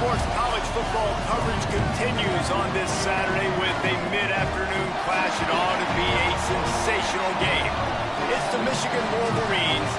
Sports college football coverage continues on this Saturday with a mid-afternoon clash. It ought to be a sensational game. It's the Michigan Wolverines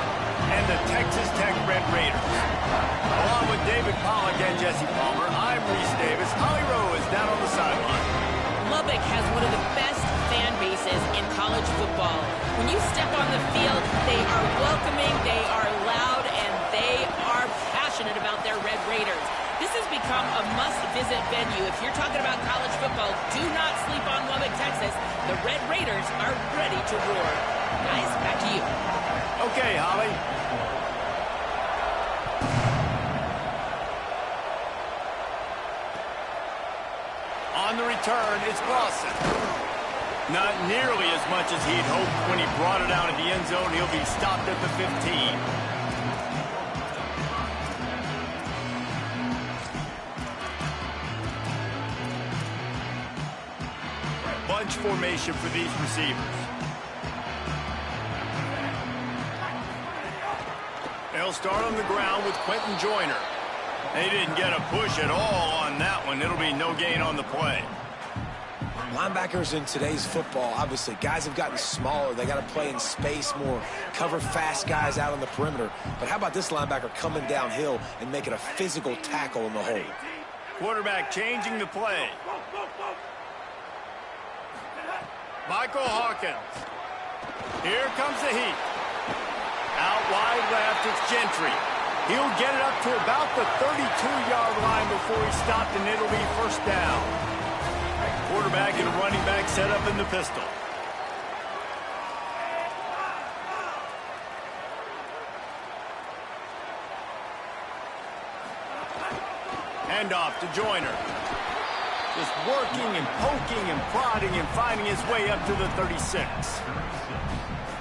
and the Texas Tech Red Raiders. Along with David Pollack and Jesse Palmer, I'm Reese Davis. Holly Rowe is down on the sideline. Lubbock has one of the best fan bases in college football. When you step on the field, they are welcoming, they are loud, and they are passionate about their Red Raiders. This has become a must-visit venue. If you're talking about college football, do not sleep on Lubbock, Texas. The Red Raiders are ready to roar. Guys, back to you. Okay, Holly. On the return, it's Lawson. Not nearly as much as he'd hoped when he brought it out of the end zone. He'll be stopped at the 15. Bunch formation for these receivers. They'll start on the ground with Quentin Joyner. They didn't get a push at all on that one. It'll be no gain on the play. Linebackers in today's football, obviously, guys have gotten smaller. They got to play in space more, cover fast guys out on the perimeter. But how about this linebacker coming downhill and making a physical tackle in the hole? Quarterback changing the play. Michael Hawkins. Here comes the heat. Out wide left, it's Gentry. He'll get it up to about the 32-yard line before he's stopped, and it'll be first down. Quarterback and running back set up in the pistol. Handoff to Joyner. Just working and poking and prodding and finding his way up to the 36.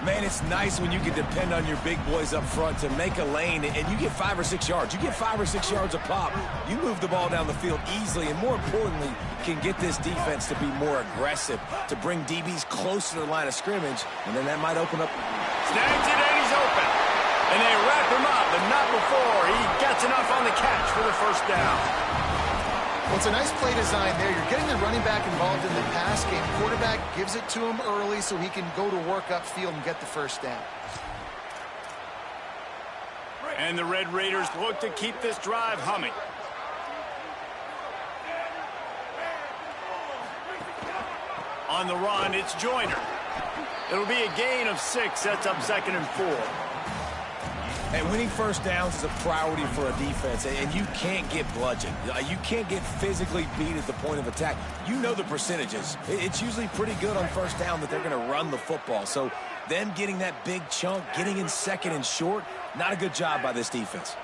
Man, it's nice when you can depend on your big boys up front to make a lane and you get 5 or 6 yards. You get 5 or 6 yards a pop. You move the ball down the field easily and, more importantly, can get this defense to be more aggressive, to bring DBs closer to the line of scrimmage, and then that might open up. Snags it and he's open. And they wrap him up, but not before he gets enough on the catch for the first down. Well, it's a nice play design there. You're getting the running back involved in the pass game. Quarterback gives it to him early so he can go to work upfield and get the first down. And the Red Raiders look to keep this drive humming. On the run, it's Joyner. It'll be a gain of 6, sets up 2nd and 4. And winning first downs is a priority for a defense, and you can't get bludgeoned. You can't get physically beat at the point of attack. You know the percentages. It's usually pretty good on first down that they're going to run the football. So them getting that big chunk, getting in 2nd and short, not a good job by this defense.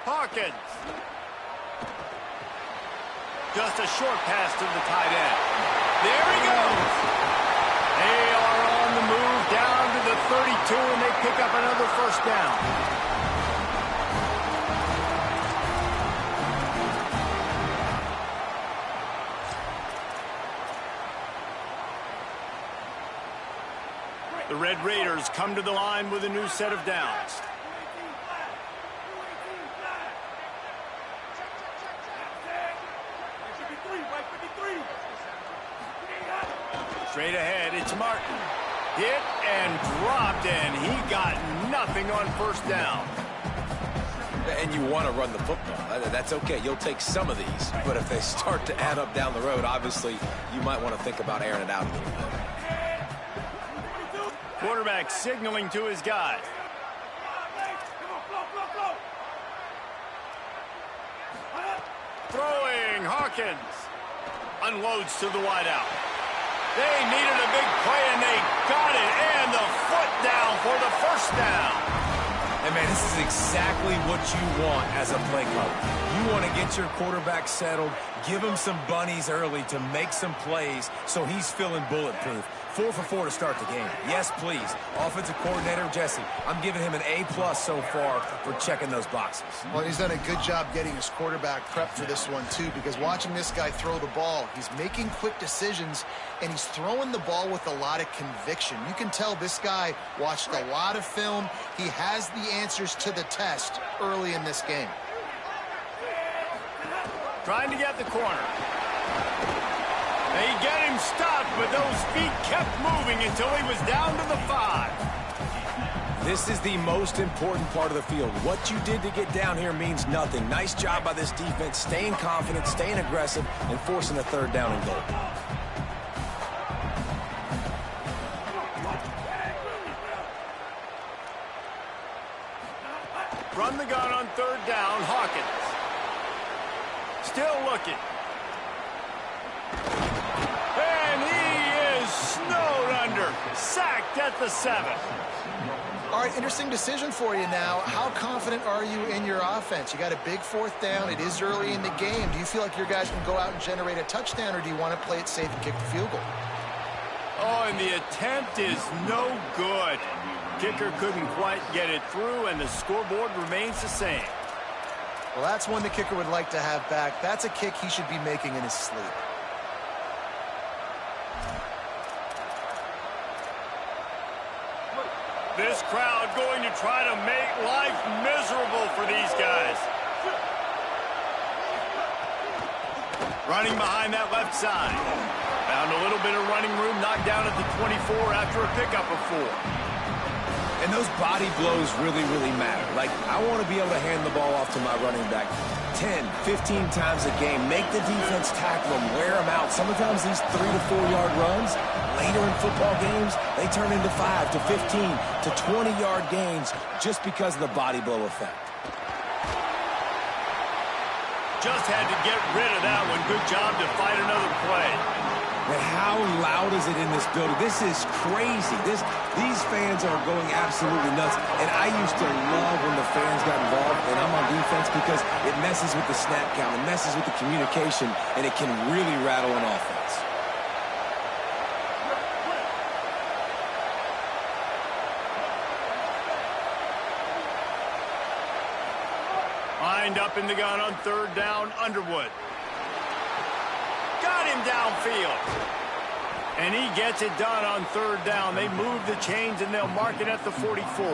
Hawkins. Just a short pass to the tight end. There he goes. They are on the move down to the 32, and they pick up another first down. The Red Raiders come to the line with a new set of downs. Straight ahead, it's Martin. Hit and dropped, and he got nothing on first down. And you want to run the football. That's okay. You'll take some of these. But if they start to add up down the road, obviously, you might want to think about airing it out a little bit. Quarterback signaling to his guy. Throwing, Hawkins. Unloads to the wideout. They needed a big play, and they got it. And the foot down for the first down. And, man, this is exactly what you want as a play caller. You want to get your quarterback settled, give him some bunnies early to make some plays so he's feeling bulletproof. 4 for 4 to start the game. Yes, please. Offensive coordinator Jesse, I'm giving him an A+ so far for checking those boxes. Well, he's done a good job getting his quarterback prepped for this one, too, because watching this guy throw the ball, he's making quick decisions, and he's throwing the ball with a lot of conviction. You can tell this guy watched a lot of film. He has the answers to the test early in this game. Trying to get the corner. They get him stopped, but those feet kept moving until he was down to the 5. This is the most important part of the field. What you did to get down here means nothing. Nice job by this defense, staying confident, staying aggressive, and forcing a 3rd down and goal. Run the gun on 3rd down, Hawkins. Still looking. And he is snowed under. Sacked at the 7. All right, interesting decision for you now. How confident are you in your offense? You got a big 4th down. It is early in the game. Do you feel like your guys can go out and generate a touchdown, or do you want to play it safe and kick the field goal? Oh, and the attempt is no good. Kicker couldn't quite get it through, and the scoreboard remains the same. Well, that's one the kicker would like to have back. That's a kick he should be making in his sleep. This crowd going to try to make life miserable for these guys. Running behind that left side. Found a little bit of running room, knocked down at the 24 after a pickup of 4. And those body blows really, really matter. Like, I want to be able to hand the ball off to my running back 10, 15 times a game. Make the defense tackle them, wear them out. Sometimes these 3 to 4 yard runs, later in football games, they turn into 5 to 15 to 20 yard gains just because of the body blow effect. Just had to get rid of that one. Good job to fight another play. And how loud is it in this building? This is crazy. These fans are going absolutely nuts. And I used to love when the fans got involved, and I'm on defense, because it messes with the snap count, it messes with the communication, and it can really rattle an offense. Lined up in the gun on 3rd down, Underwood. Got him downfield. And he gets it done on 3rd down. They move the chains, and they'll mark it at the 44.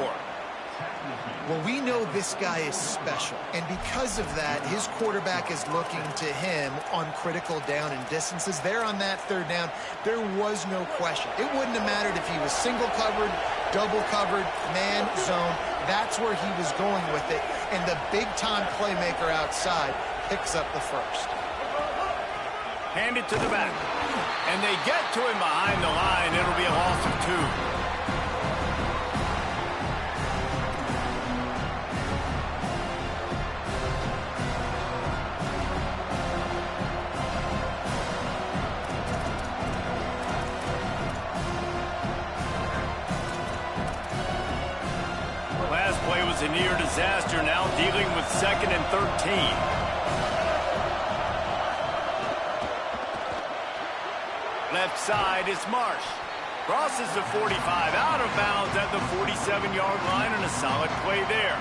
Well, we know this guy is special, and because of that, his quarterback is looking to him on critical down and distances. There on that 3rd down, there was no question. It wouldn't have mattered if he was single covered, double covered, man, zone. That's where he was going with it, and the big-time playmaker outside picks up the 1st. Hand it to the back. And they get to him behind the line. It'll be a loss of 2. Last play was a near disaster. Now dealing with 2nd and 13. Left side is Marsh. Crosses the 45, out of bounds at the 47-yard line, and a solid play there.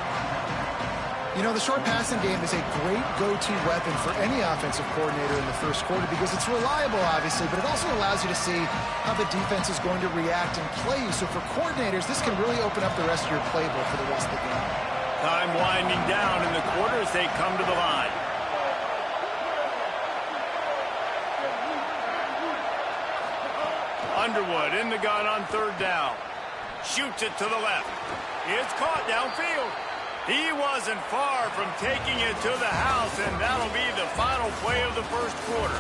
You know, the short passing game is a great go-to weapon for any offensive coordinator in the 1st quarter because it's reliable, obviously, but it also allows you to see how the defense is going to react and play you. So for coordinators, this can really open up the rest of your playbook for the rest of the game. Time winding down in the quarter as they come to the line. Underwood in the gun on 3rd down. Shoots it to the left. It's caught downfield. He wasn't far from taking it to the house, and that'll be the final play of the 1st quarter.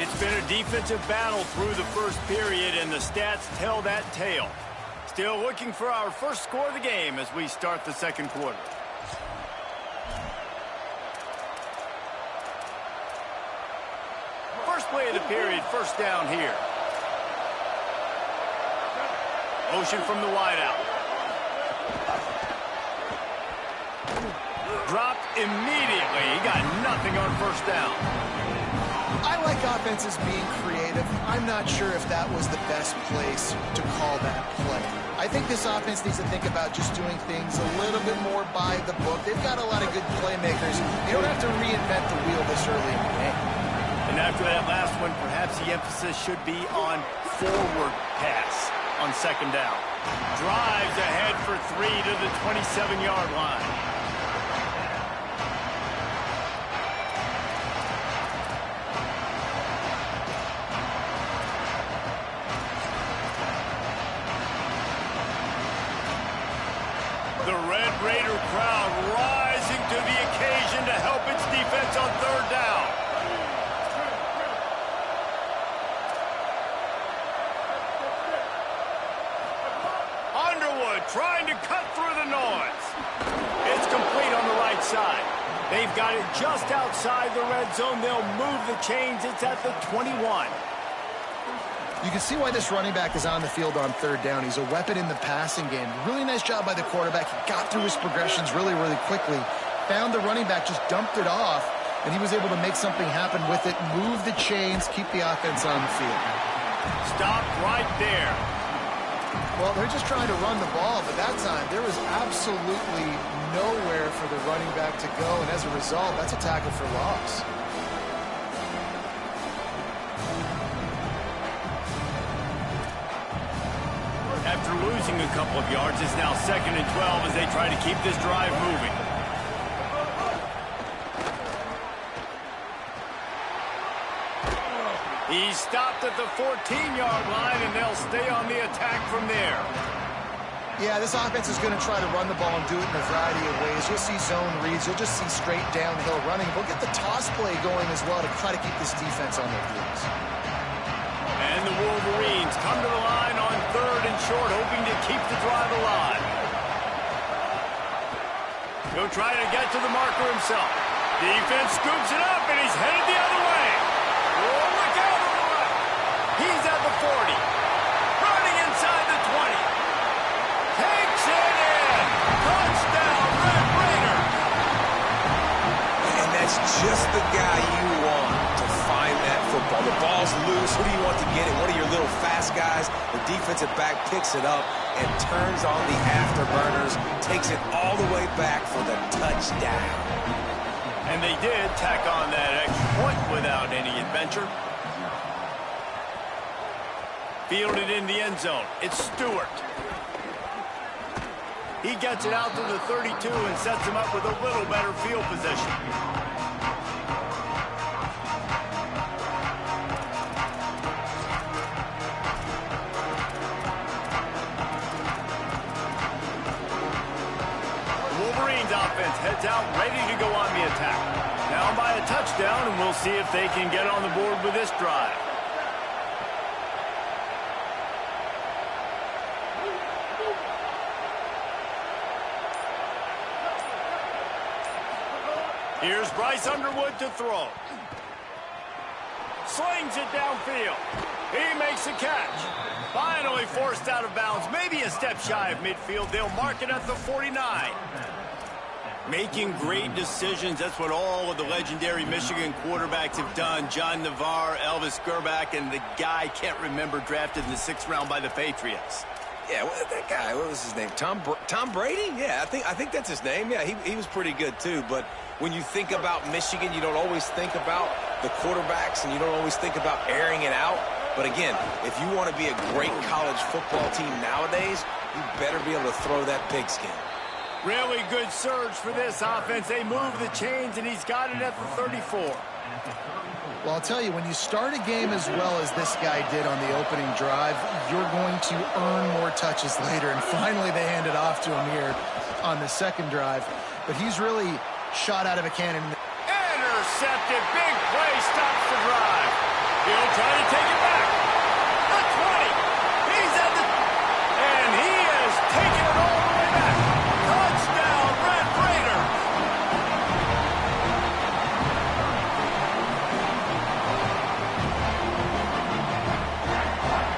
It's been a defensive battle through the 1st period, and the stats tell that tale. Still looking for our 1st score of the game as we start the 2nd quarter. First play of the period, 1st down here. Motion from the wideout. Dropped immediately. He got nothing on 1st down. I like offenses being creative. I'm not sure if that was the best place to call that play. I think this offense needs to think about just doing things a little bit more by the book. They've got a lot of good playmakers. You don't have to reinvent the wheel this early in the game. And after that last one, perhaps the emphasis should be on forward pass on second down. Drives ahead for 3 to the 27-yard line. The Red Raider crowd rising to the occasion to help its defense on third down. Underwood trying to cut through the noise. It's complete on the right side. They've got it just outside the red zone. They'll move the chains. It's at the 21. You can see why this running back is on the field on third down. He's a weapon in the passing game. Really nice job by the quarterback. He got through his progressions really, really quickly. Found the running back, just dumped it off, and he was able to make something happen with it, move the chains, keep the offense on the field. Stop right there. Well, they're just trying to run the ball, but that time there was absolutely nowhere for the running back to go, and as a result, that's a tackle for loss. After losing a couple of yards, it's now 2nd and 12 as they try to keep this drive moving. He's stopped at the 14-yard line, and they'll stay on the attack from there. Yeah, this offense is going to try to run the ball and do it in a variety of ways. You'll see zone reads. You'll just see straight downhill running. We'll get the toss play going as well to try to keep this defense on their heels. And the Wolverines come to the line on 3rd and short, hoping to keep the drive alive. He'll try to get to the marker himself. Defense scoops it up, and he's headed the other way. Oh, look out on the right. He's at the 40. Running inside the 20. Takes it in. Touchdown, Red Raider. And that's just the guy you want to find that football. The ball's loose. Who do you want to get it? One of your little fast guys. The defensive back picks it up and turns on the afterburners, takes it all the way back for the touchdown. And they did tack on that extra point without any adventure. Fielded in the end zone. It's Stewart. He gets it out to the 32 and sets him up with a little better field position. Wolverines offense heads out, ready to go on the attack. Down by a touchdown, and we'll see if they can get on the board with this drive. Here's Bryce Underwood to throw. Slings it downfield. He makes a catch. Finally forced out of bounds. Maybe a step shy of midfield. They'll mark it at the 49. Making great decisions. That's what all of the legendary Michigan quarterbacks have done. John Navarre, Elvis Gerbach, and the guy, can't remember, drafted in the 6th round by the Patriots. Yeah, that guy, what was his name? Tom Brady? Yeah, I think that's his name. Yeah, he was pretty good too. But when you think about Michigan, you don't always think about the quarterbacks, and you don't always think about airing it out. But again, if you want to be a great college football team nowadays, you better be able to throw that pigskin. Really good surge for this offense. They move the chains, and he's got it at the 34. Well, I'll tell you, when you start a game as well as this guy did on the opening drive, you're going to earn more touches later. And finally, they hand it off to him here on the 2nd drive. But he's really shot out of a cannon. Intercepted. Big play. Stops the drive. He'll try to take it back. The 20. He's at the... And he has taken it all the way back. Touchdown, Red Raider.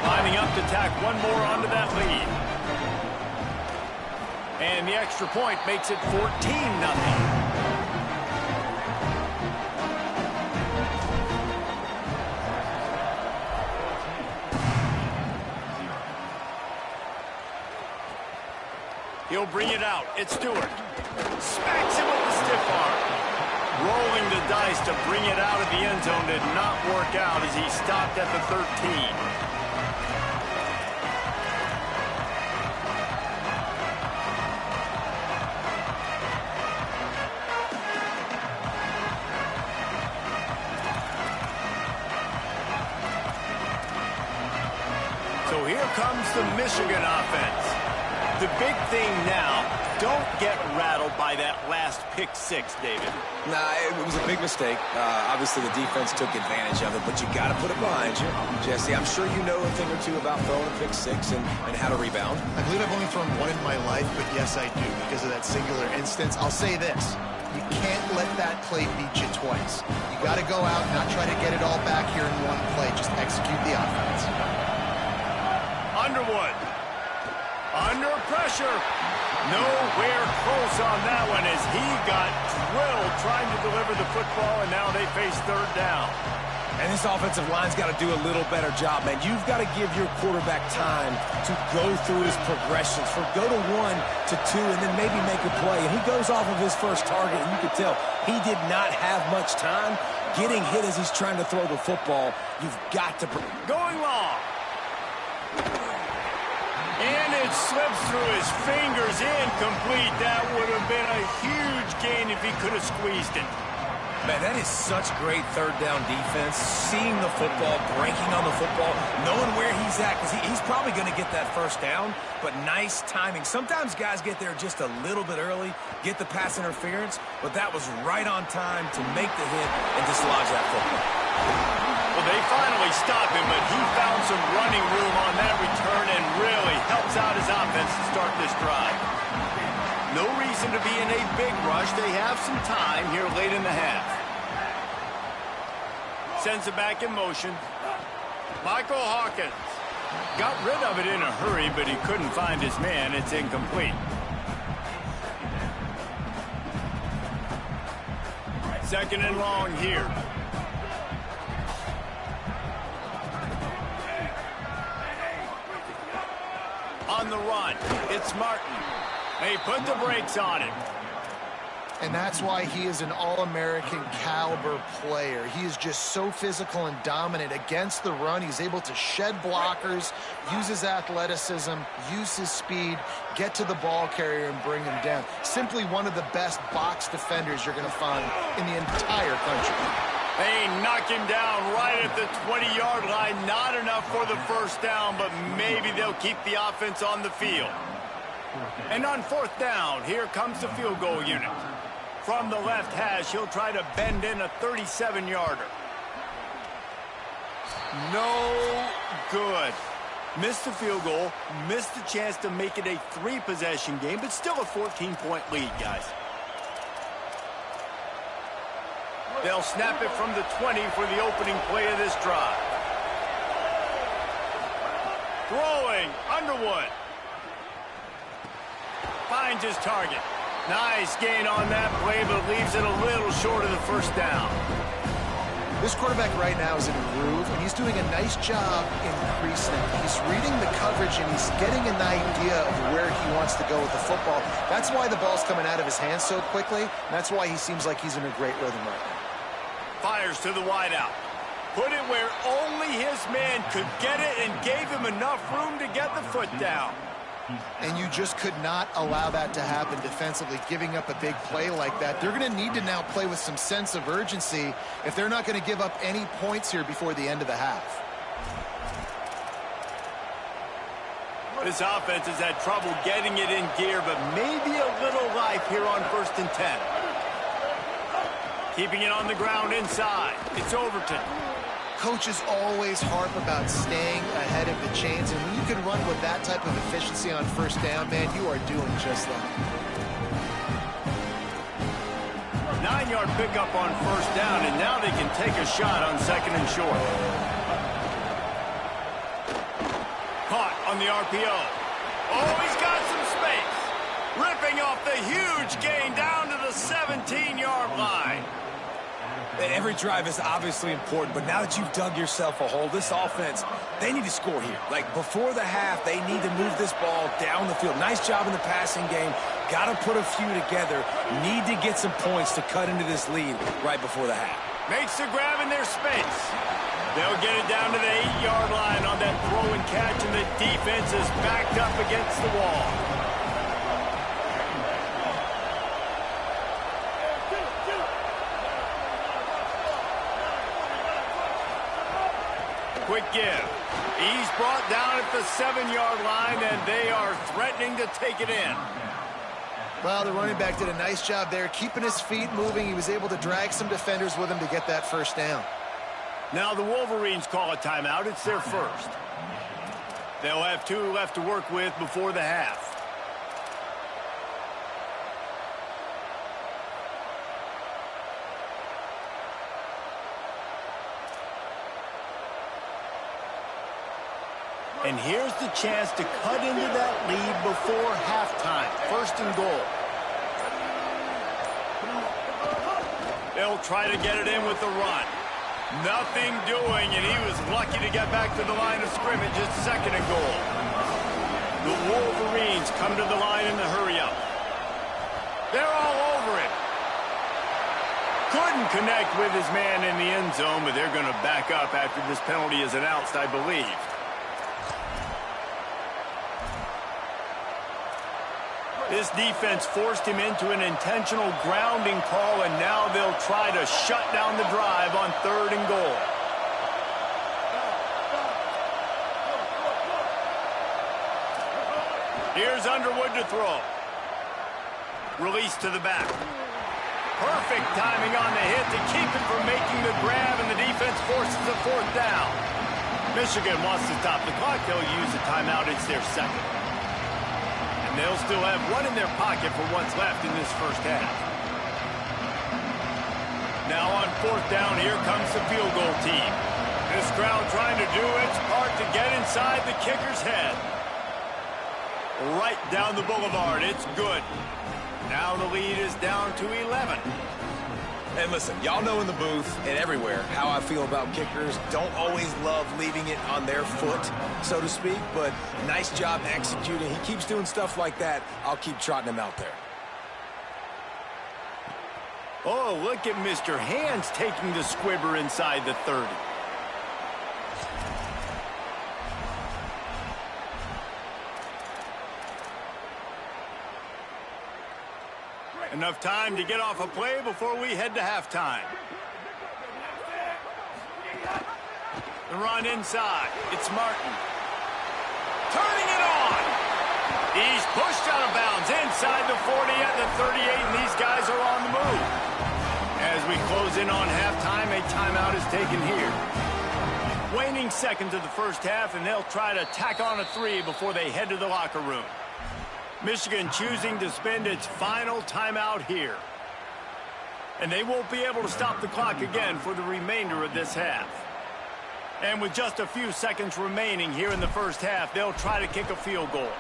Lining up to tack one more onto that lead. And the extra point makes it 14-0. He'll bring it out. It's Stewart. Smacks him with the stiff arm. Rolling the dice to bring it out of the end zone did not work out as he stopped at the 13. So here comes the Michigan offense. The big thing now, don't get rattled by that last pick six, David. Nah, it was a big mistake. Obviously, the defense took advantage of it, but you got to put it behind you. Jesse, I'm sure you know a thing or two about throwing a pick six and how to rebound. I believe I've only thrown one in my life, but yes, I do, because of that singular instance. I'll say this. You can't let that play beat you twice. You got to go out and not try to get it all back here in one play. Just execute the offense. Underwood. Under pressure. Nowhere close on that one as he got drilled trying to deliver the football, and now they face third down. And this offensive line's got to do a little better job, man. You've got to give your quarterback time to go through his progressions. For go to 1 to 2 and then maybe make a play. And he goes off of his first target, and you can tell he did not have much time getting hit as he's trying to throw the football. You've got to... Going long. And it slips through his fingers, incomplete. That would have been a huge gain if he could have squeezed it. Man, that is such great third down defense. Seeing the football, breaking on the football, knowing where he's at, because he's probably going to get that first down, but nice timing. Sometimes guys get there just a little bit early, get the pass interference, but that was right on time to make the hit and dislodge that football. Well, they finally stop him, but he found some running room on that return and really helps out his offense to start this drive. No reason to be in a big rush. They have some time here late in the half. Sends it back in motion. Michael Hawkins got rid of it in a hurry, but he couldn't find his man. It's incomplete. Second and long here. On the run, it's Martin. They put the brakes on him. And that's why he is an All-American caliber player. He is just so physical and dominant against the run. He's able to shed blockers, use his athleticism, use his speed, get to the ball carrier and bring him down. Simply one of the best box defenders you're going to find in the entire country. They knock him down right at the 20-yard line. Not enough for the first down, but maybe they'll keep the offense on the field. And on fourth down, here comes the field goal unit. From the left hash, he'll try to bend in a 37-yarder. No good. Missed the field goal, missed the chance to make it a 3-possession game, but still a 14-point lead, guys. They'll snap it from the 20 for the opening play of this drive. Throwing, Underwood. Finds his target. Nice gain on that play, but leaves it a little short of the first down. This quarterback right now is in a groove, and he's doing a nice job increasing it. He's reading the coverage, and he's getting an idea of where he wants to go with the football. That's why the ball's coming out of his hands so quickly, and that's why he seems like he's in a great rhythm right now. Fires to the wideout. Put it where only his man could get it and gave him enough room to get the foot down. And you just could not allow that to happen defensively, giving up a big play like that. They're going to need to now play with some sense of urgency if they're not going to give up any points here before the end of the half. This offense has had trouble getting it in gear, but maybe a little life here on 1st and 10. Keeping it on the ground inside. It's Overton. Coaches always harp about staying ahead of the chains, and when you can run with that type of efficiency on 1st down, man, you are doing just that. 9-yard pickup on 1st down, and now they can take a shot on 2nd and short. Caught on the RPO. Oh, he's got some space. Ripping off the huge gain down to the 17-yard line. Every drive is obviously important, but now that you've dug yourself a hole, this offense, they need to score here. Like, before the half, they need to move this ball down the field. Nice job in the passing game. Got to put a few together. Need to get some points to cut into this lead right before the half. Makes the grab in their space. They'll get it down to the 8-yard line on that throw and catch, and the defense is backed up against the wall. Quick give. He's brought down at the 7-yard line, and they are threatening to take it in. Well, the running back did a nice job there, keeping his feet moving. He was able to drag some defenders with him to get that first down. Now the Wolverines call a timeout. It's their first. They'll have 2 left to work with before the half. And here's the chance to cut into that lead before halftime. First and goal. They'll try to get it in with the run. Nothing doing, and he was lucky to get back to the line of scrimmage at second and goal. The Wolverines come to the line in the hurry-up. They're all over it. Couldn't connect with his man in the end zone, but they're going to back up after this penalty is announced, I believe. This defense forced him into an intentional grounding call, and now they'll try to shut down the drive on third and goal. Here's Underwood to throw. Release to the back. Perfect timing on the hit to keep him from making the grab, and the defense forces a fourth down. Michigan wants to stop the clock. They'll use the timeout. It's their second. They'll still have one in their pocket for what's left in this first half. Now on fourth down, here comes the field goal team. This crowd trying to do its part to get inside the kicker's head. Right down the boulevard, it's good. Now the lead is down to 11. And listen, y'all know in the booth and everywhere how I feel about kickers. Don't always love leaving it on their foot, so to speak, but nice job executing. He keeps doing stuff like that. I'll keep trotting him out there. Oh, look at Mr. Hands taking the squibber inside the 30. Enough time to get off a play before we head to halftime. The run inside. It's Martin. Turning it on. He's pushed out of bounds inside the 40 at the 38, and these guys are on the move. As we close in on halftime, a timeout is taken here. Waning seconds of the first half, and they'll try to tack on a 3 before they head to the locker room. Michigan choosing to spend its final timeout here. And they won't be able to stop the clock again for the remainder of this half. And with just a few seconds remaining here in the first half, they'll try to kick a field goal.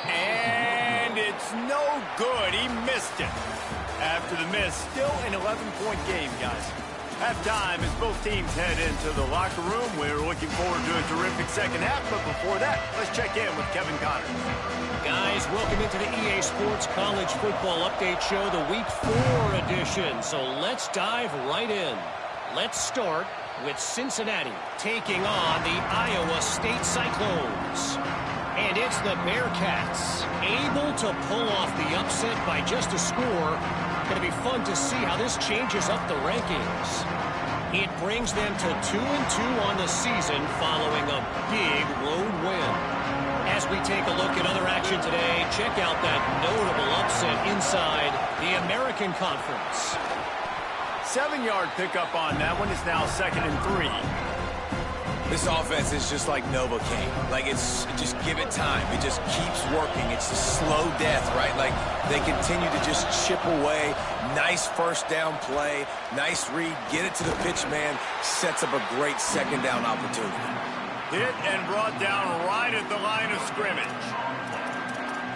And it's no good. He missed it. After the miss, still an 11-point game, guys. Halftime as both teams head into the locker room. We're looking forward to a terrific second half, but before that, let's check in with Kevin Connors. Guys, welcome into the EA Sports College Football Update Show, the Week 4 edition. So let's dive right in. Let's start with Cincinnati taking on the Iowa State Cyclones. And it's the Bearcats able to pull off the upset by just a score. Going to be fun to see how this changes up the rankings. It brings them to 2-2 on the season following a big road win. As we take a look at other action today, check out that notable upset inside the American Conference. 7-yard pickup on that one. It's now 2nd and 3. This offense is just like Novocaine. Like, just give it time. It just keeps working. It's a slow death, right? Like, they continue to just chip away. Nice first down play. Nice read. Get it to the pitch man. Sets up a great second down opportunity. Hit and brought down right at the line of scrimmage.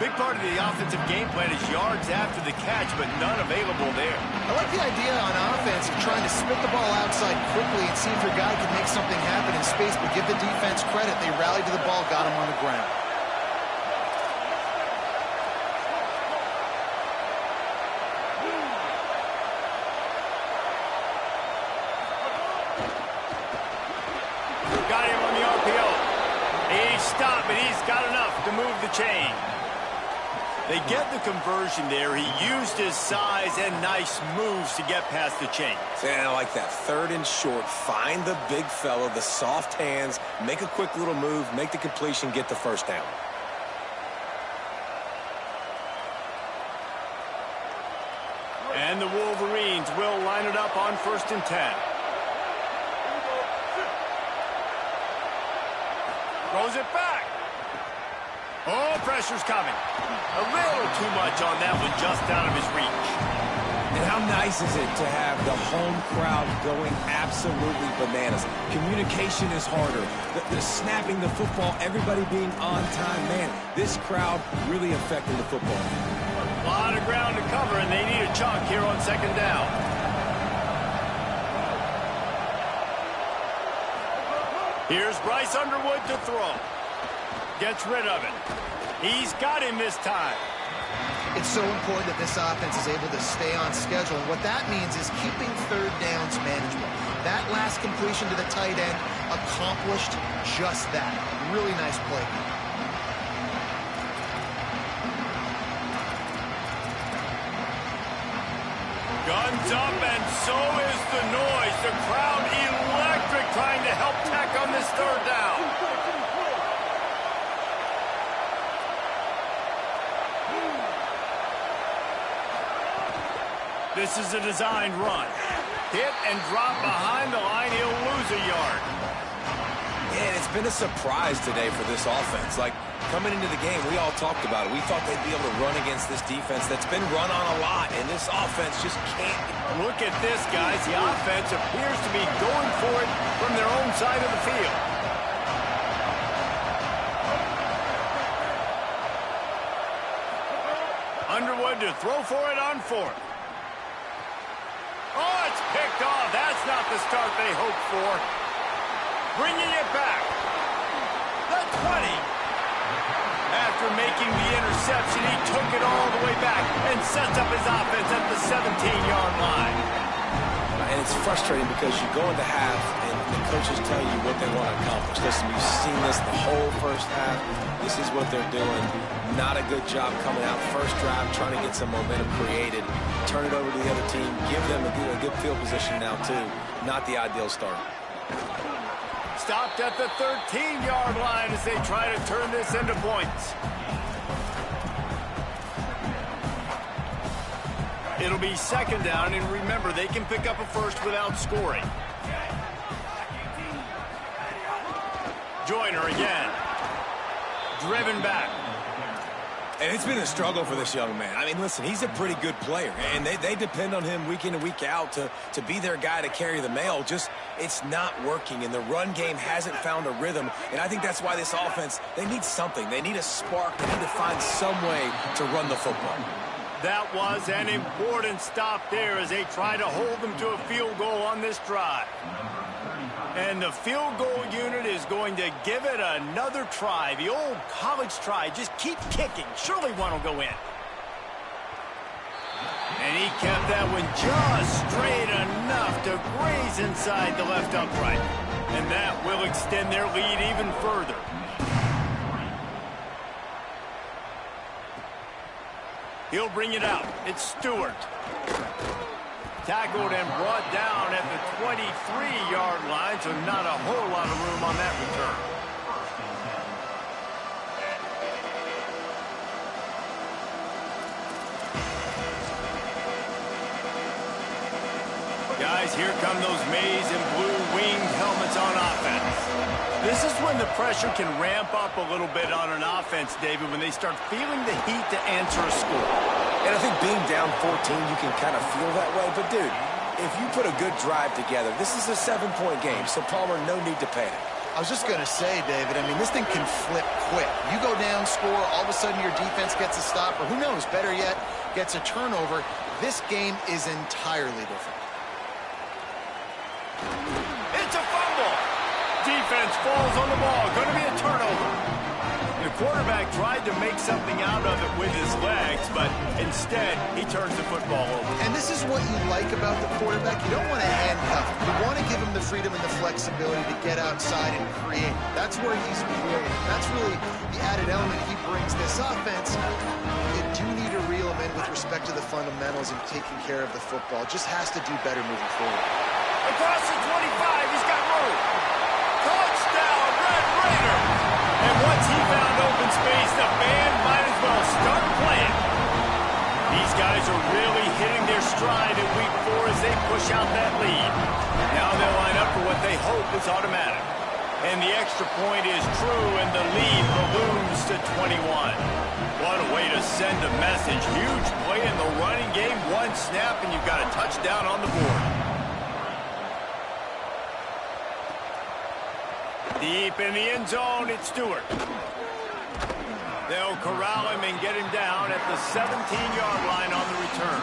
Big part of the offensive game plan is yards after the catch, but none available there. I like the idea on offense of trying to spit the ball outside quickly and see if your guy can make something happen in space, but give the defense credit. They rallied to the ball, got him on the ground. Got him on the RPO. He stopped, but he's got enough to move the chain. They get the conversion there. He used his size and nice moves to get past the chain. And I like that. 3rd and short. Find the big fella, the soft hands, make a quick little move, make the completion, get the first down. And the Wolverines will line it up on 1st and 10. Throws it back. Oh, pressure's coming. A little too much on that one, just out of his reach. And how nice is it to have the home crowd going absolutely bananas? Communication is harder. The snapping the football, everybody being on time. Man, this crowd really affecting the football. A lot of ground to cover, and they need a chunk here on 2nd down. Here's Bryce Underwood to throw. Gets rid of it. He's got him this time. It's so important that this offense is able to stay on schedule. And what that means is keeping 3rd downs manageable. That last completion to the tight end accomplished just that. Really nice play. Guns up, and so is the noise. The crowd electric, trying to help Tech on this 3rd down. This is a designed run. Hit and drop behind the line. He'll lose a yard. Yeah, it's been a surprise today for this offense. Like, coming into the game, we all talked about it. We thought they'd be able to run against this defense that's been run on a lot, and this offense just can't. Look at this, guys. The offense appears to be going for it from their own side of the field. Underwood to throw for it on 4th. Oh, it's picked off. That's not the start they hoped for. Bringing it back. The 20. After making the interception, he took it all the way back and sets up his offense at the 17-yard line. And it's frustrating because you go into half and the coaches tell you what they want to accomplish. Listen, we've seen this the whole first half. This is what they're doing. Not a good job coming out first drive, trying to get some momentum created. Turn it over to the other team. Give them a good field position now, too. Not the ideal start. Stopped at the 13-yard line as they try to turn this into points. It'll be 2nd down, and remember, they can pick up a first without scoring. Joyner again. Driven back. And it's been a struggle for this young man. I mean, listen, he's a pretty good player, and they depend on him week in and week out to be their guy to carry the mail. Just, it's not working, and the run game hasn't found a rhythm, and I think that's why this offense, they need something. They need a spark. They need to find some way to run the football. That was an important stop there as they try to hold them to a field goal on this drive. And the field goal unit is going to give it another try. The old college try. Just keep kicking. Surely one will go in. And he kept that one just straight enough to graze inside the left upright. And that will extend their lead even further. He'll bring it out. It's Stewart. Tackled and brought down at the 23-yard line, so not a whole lot of room on that return. Guys, here come those maize and blue winged helmets on offense. This is when the pressure can ramp up a little bit on an offense, David, when they start feeling the heat to answer a score. And I think being down 14, you can kind of feel that way. But, dude, if you put a good drive together, this is a 7-point game, so Palmer, no need to panic. I was just going to say, David, I mean, this thing can flip quick. You go down, score, all of a sudden your defense gets a stop, or who knows, better yet, gets a turnover. This game is entirely different. It's a fumble. Defense falls on the ball. Going to be a turnover. The quarterback tried to make something out of it with his legs, but instead, he turns the football over. And this is what you like about the quarterback. You don't want to handcuff him. You want to give him the freedom and the flexibility to get outside and create. That's where he's brilliant. That's really the added element he brings this offense. You do need to reel him in with respect to the fundamentals and taking care of the football. Just has to do better moving forward. Across the 25, he's got room. Touchdown, Red Raider! And once he found open space, the band might as well start playing. These guys are really hitting their stride in week 4 as they push out that lead. Now they'll line up for what they hope is automatic. And the extra point is true, and the lead balloons to 21. What a way to send a message. Huge play in the running game. One snap, and you've got a touchdown on the board. Deep in the end zone, it's Stewart. They'll corral him and get him down at the 17-yard line on the return.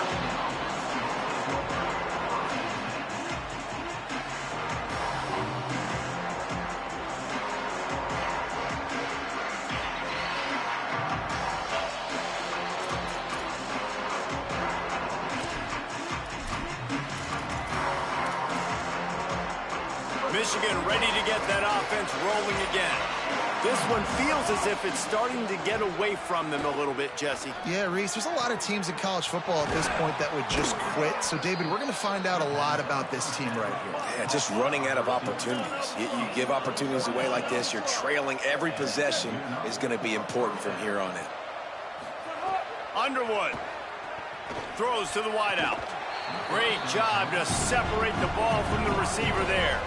Michigan ready to get that offense rolling again. This one feels as if it's starting to get away from them a little bit, Jesse. Yeah, Reese, there's a lot of teams in college football at this point that would just quit. So, David, we're going to find out a lot about this team right here. Yeah, just running out of opportunities. You give opportunities away like this, you're trailing every possession is going to be important from here on in. Underwood throws to the wideout. Great job to separate the ball from the receiver there.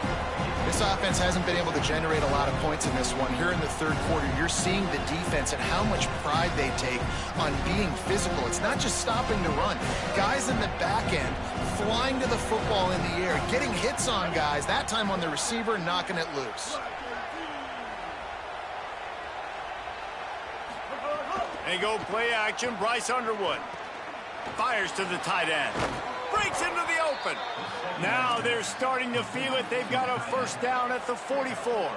This offense hasn't been able to generate a lot of points in this one. Here in the third quarter, you're seeing the defense and how much pride they take on being physical. It's not just stopping the run. Guys in the back end flying to the football in the air, getting hits on guys, that time on the receiver, knocking it loose. They go play action. Bryce Underwood fires to the tight end. Breaks into the open. Now they're starting to feel it. They've got a first down at the 44.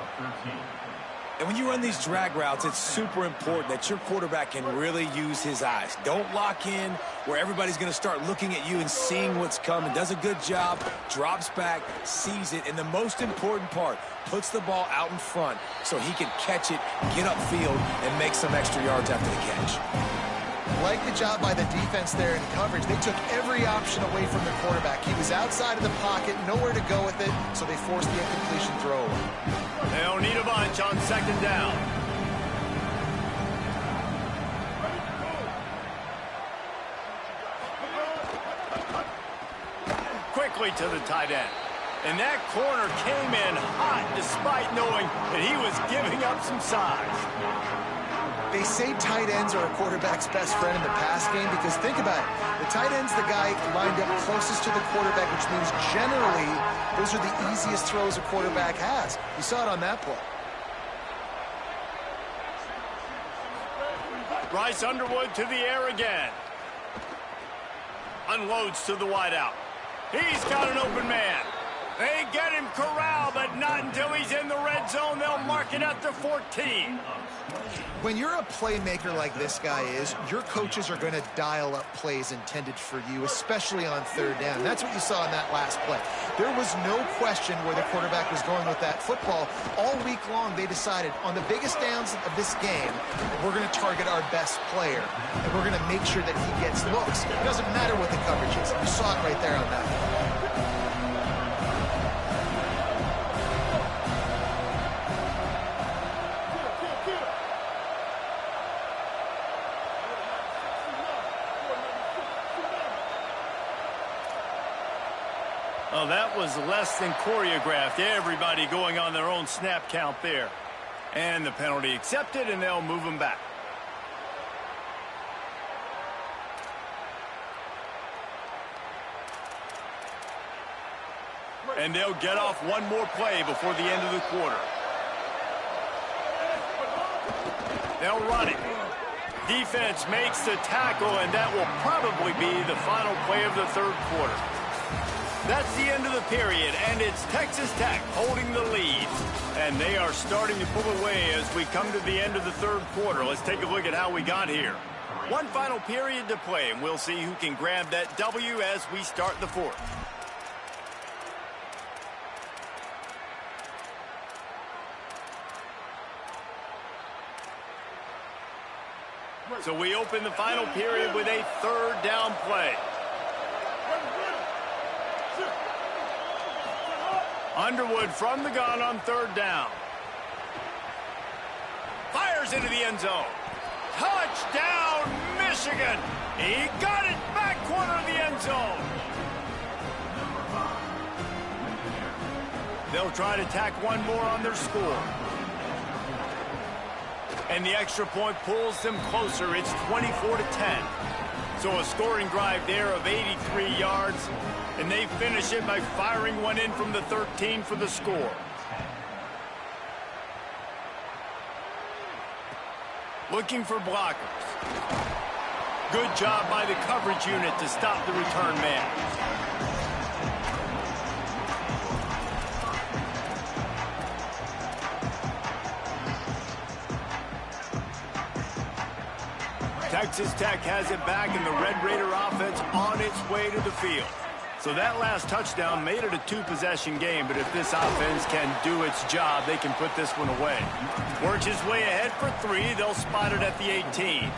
And when you run these drag routes, it's super important that your quarterback can really use his eyes. Don't lock in where everybody's going to start looking at you and seeing what's coming. Does a good job, drops back, sees it, and the most important part, puts the ball out in front so he can catch it, get upfield, and make some extra yards after the catch. Like the job by the defense there in coverage. They took every option away from the quarterback. He was outside of the pocket, nowhere to go with it, so they forced the incompletion throw away. They'll need a bunch on second down. Quickly to the tight end. And that corner came in hot despite knowing that he was giving up some size. They say tight ends are a quarterback's best friend in the pass game because think about it. The tight end's the guy lined up closest to the quarterback, which means generally those are the easiest throws a quarterback has. You saw it on that play. Bryce Underwood to the air again. Unloads to the wideout. He's got an open man. They get him corralled, but not until he's in the red zone. They'll mark it at the 14. When you're a playmaker like this guy is, your coaches are going to dial up plays intended for you, especially on third down. That's what you saw in that last play. There was no question where the quarterback was going with that football. All week long, they decided on the biggest downs of this game, we're going to target our best player, and we're going to make sure that he gets looks. It doesn't matter what the coverage is. You saw it right there on that one. Oh, that was less than choreographed. Everybody going on their own snap count there. And the penalty accepted, and they'll move them back. And they'll get off one more play before the end of the quarter. They'll run it. Defense makes the tackle, and that will probably be the final play of the third quarter. That's the end of the period, and it's Texas Tech holding the lead. And they are starting to pull away as we come to the end of the third quarter. Let's take a look at how we got here. One final period to play, and we'll see who can grab that W as we start the fourth. So we open the final period with a third down play. Underwood from the gun on third down. Fires into the end zone. Touchdown, Michigan. He got it back corner of the end zone. They'll try to tack one more on their score. And the extra point pulls them closer. It's 24-10. So a scoring drive there of 83 yards. And they finish it by firing one in from the 13 for the score. Looking for blockers. Good job by the coverage unit to stop the return man. Texas Tech has it back, and the Red Raider offense on its way to the field. So that last touchdown made it a two-possession game, but if this offense can do its job, they can put this one away. Works his way ahead for three. They'll spot it at the 18.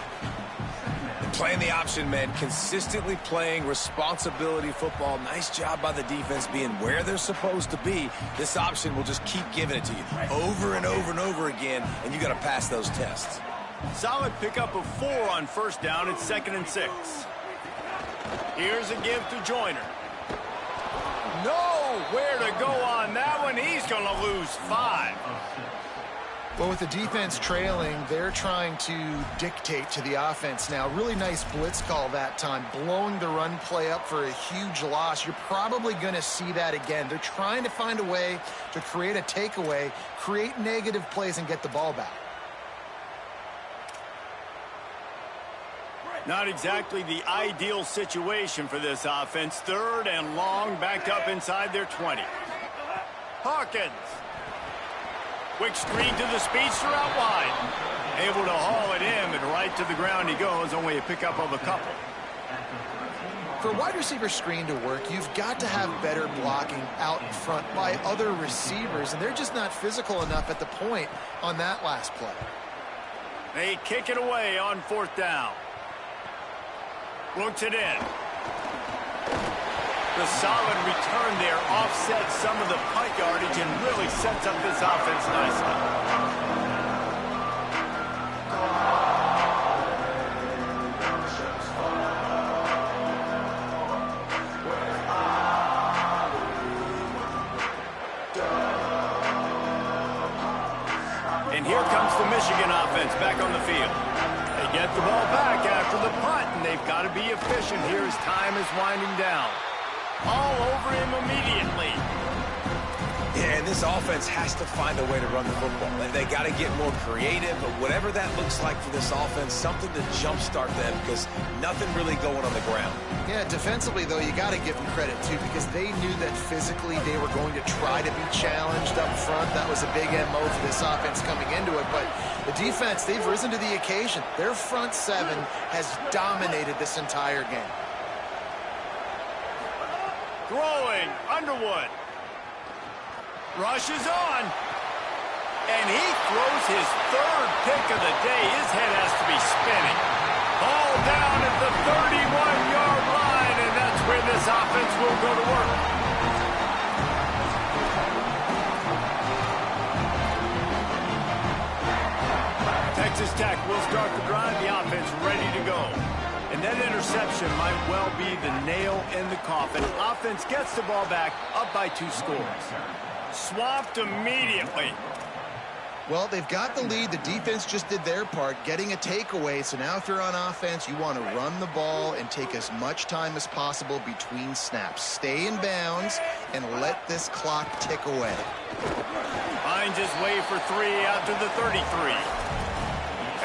Playing the option, man. Consistently playing responsibility football. Nice job by the defense being where they're supposed to be. This option will just keep giving it to you over and over and over again, and you got to pass those tests. Solid pickup of 4 on first down. It's 2nd and 6. Here's a give to Joyner. Nowhere to go on that one. He's going to lose 5. Well, with the defense trailing, they're trying to dictate to the offense now. Really nice blitz call that time, blowing the run play up for a huge loss. You're probably going to see that again. They're trying to find a way to create a takeaway, create negative plays, and get the ball back. Not exactly the ideal situation for this offense. 3rd and long, backed up inside their 20. Hawkins. Quick screen to the speedster out wide. Able to haul it in, and right to the ground he goes. Only a pickup of a couple. For a wide receiver screen to work, you've got to have better blocking out in front by other receivers, and they're just not physical enough at the point on that last play. They kick it away on 4th down. Looks it in. The solid return there offsets some of the punt yardage and really sets up this offense nicely. And here comes the Michigan offense back on the field. They get the ball back after the punt, and they've got to be efficient here as time is winding down. All over him immediately. Yeah, and this offense has to find a way to run the football. They got to get more creative, but whatever that looks like for this offense, something to jumpstart them, because nothing really going on the ground. Yeah, defensively, though, you got to give them credit, too, because they knew that physically they were going to try to be challenged up front. That was a big MO for this offense coming into it, but the defense, they've risen to the occasion. Their front 7 has dominated this entire game. Throwing, Underwood. Rushes on. And he throws his 3rd pick of the day. His head has to be spinning. Ball down at the 31-yard line, and that's where this offense will go to work. Texas Tech will start the drive. The offense ready to go. And that interception might well be the nail in the coffin. Offense gets the ball back, up by 2 scores. Swamped immediately. Well, they've got the lead. The defense just did their part, getting a takeaway. So now if you're on offense, you want to run the ball and take as much time as possible between snaps. Stay in bounds and let this clock tick away. Finds his way for 3 out to the 33.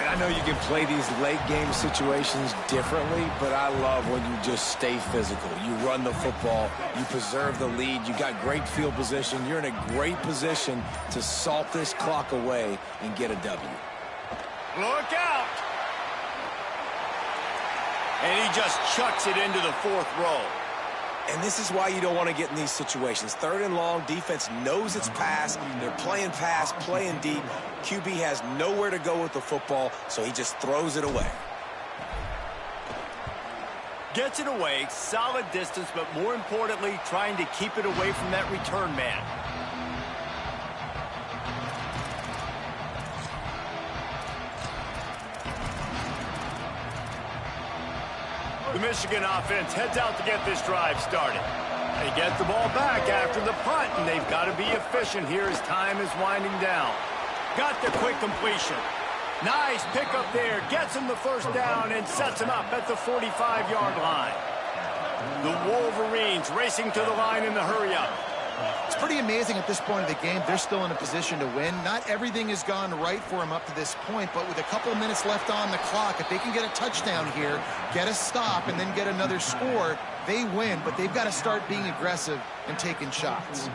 And I know you can play these late game situations differently, but I love when you just stay physical. You run the football, you preserve the lead, you got great field position, you're in a great position to salt this clock away and get a W. Look out! And he just chucks it into the 4th row. And this is why you don't want to get in these situations. 3rd and long, defense knows it's pass. They're playing pass, playing deep. QB has nowhere to go with the football, so he just throws it away. Gets it away, solid distance, but more importantly, trying to keep it away from that return man. The Michigan offense heads out to get this drive started. They get the ball back after the punt, and they've got to be efficient here as time is winding down. Got the quick completion. Nice pickup there. Gets him the 1st down and sets him up at the 45-yard line. The Wolverines racing to the line in the hurry-up. It's pretty amazing at this point of the game. They're still in a position to win. Not everything has gone right for them up to this point, but with a couple of minutes left on the clock, if they can get a touchdown here, get a stop, and then get another score, they win. But they've got to start being aggressive and taking shots.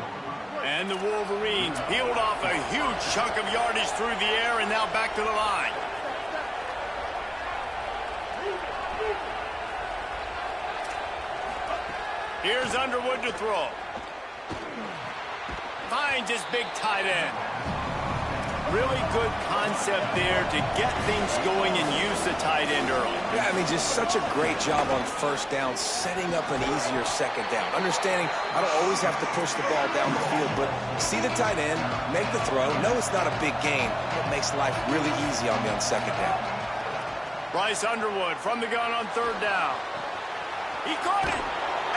And the Wolverines peeled off a huge chunk of yardage through the air and now back to the line. Here's Underwood to throw. Finds his big tight end. Really good concept there to get things going and use the tight end early. Yeah, I mean, just such a great job on 1st down, setting up an easier 2nd down. Understanding I don't always have to push the ball down the field, but see the tight end, make the throw. No, it's not a big gain, but makes life really easy on me on 2nd down. Bryce Underwood from the gun on 3rd down. He caught it,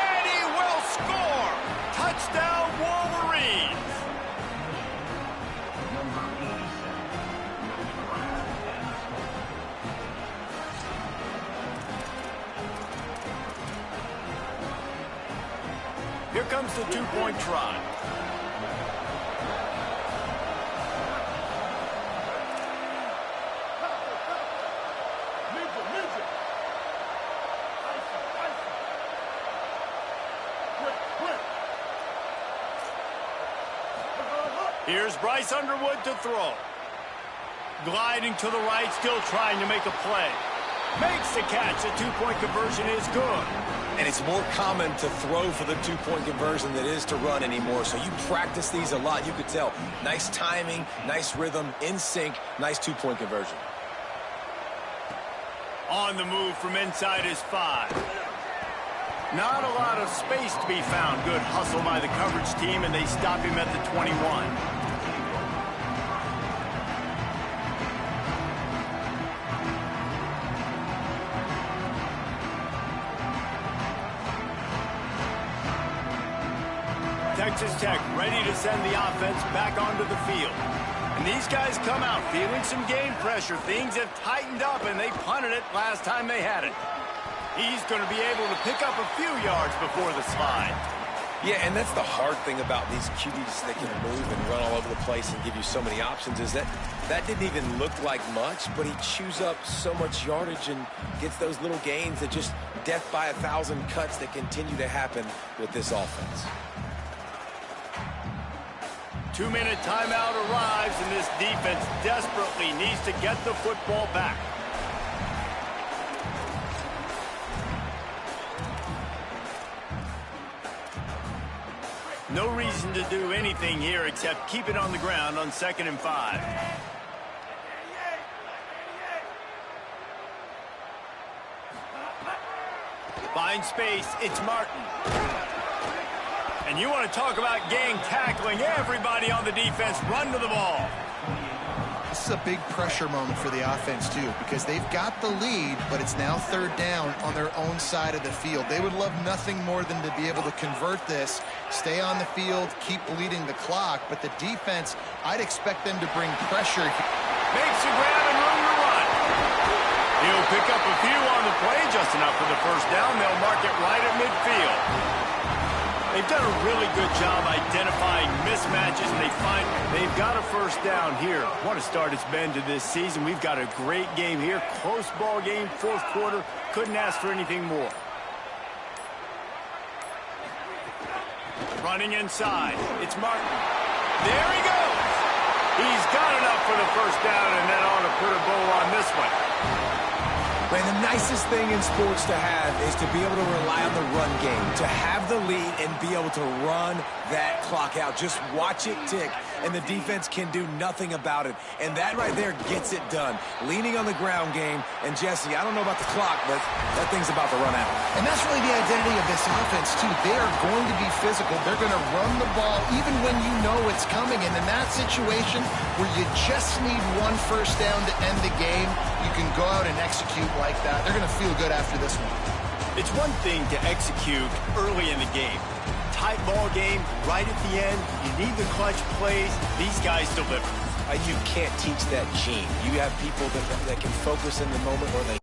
and he will score. Touchdown, Wolverines. Here comes the 2-point try. Here's Bryce Underwood to throw. Gliding to the right, still trying to make a play. Makes the catch. The 2-point conversion is good. And it's more common to throw for the 2-point conversion than it is to run anymore. So you practice these a lot. You could tell. Nice timing, nice rhythm, in sync, nice 2-point conversion. On the move from inside his 5. Not a lot of space to be found. Good hustle by the coverage team, and they stop him at the 21. Texas Tech ready to send the offense back onto the field. And these guys come out feeling some game pressure. Things have tightened up, and they punted it last time they had it. He's going to be able to pick up a few yards before the slide. Yeah, and that's the hard thing about these QBs that can move and run all over the place and give you so many options is that didn't even look like much, but he chews up so much yardage and gets those little gains that just death by 1,000 cuts that continue to happen with this offense. 2-minute timeout arrives, and this defense desperately needs to get the football back. No reason to do anything here except keep it on the ground on 2nd and 5. Find space, it's Martin. And you want to talk about gang tackling. Everybody on the defense run to the ball. This is a big pressure moment for the offense, too, because they've got the lead, but it's now 3rd down on their own side of the field. They would love nothing more than to be able to convert this, stay on the field, keep bleeding the clock. But the defense, I'd expect them to bring pressure. Makes the grab and room to run. He'll pick up a few on the play, just enough for the 1st down. They'll mark it right at midfield. They've done a really good job identifying mismatches, and they've got a first down here. What a start it's been to this season. We've got a great game here. Close ball game, fourth quarter. Couldn't ask for anything more. Running inside. It's Martin. There he goes. He's got enough for the first down, and that ought to put a bow on this one. Man, the nicest thing in sports to have is to be able to rely on the run game, to have the lead and be able to run that clock out. Just watch it tick, and the defense can do nothing about it. And that right there gets it done. Leaning on the ground game. And, Jesse, I don't know about the clock, but that thing's about to run out. And that's really the identity of this offense, too. They are going to be physical. They're going to run the ball even when you know it's coming. And in that situation where you just need one first down to end the game, you can go out and execute like that. They're going to feel good after this one. It's one thing to execute early in the game. Tight ball game, right at the end. You need the clutch plays. These guys deliver. You can't teach that gene. You have people that can focus in the moment, or they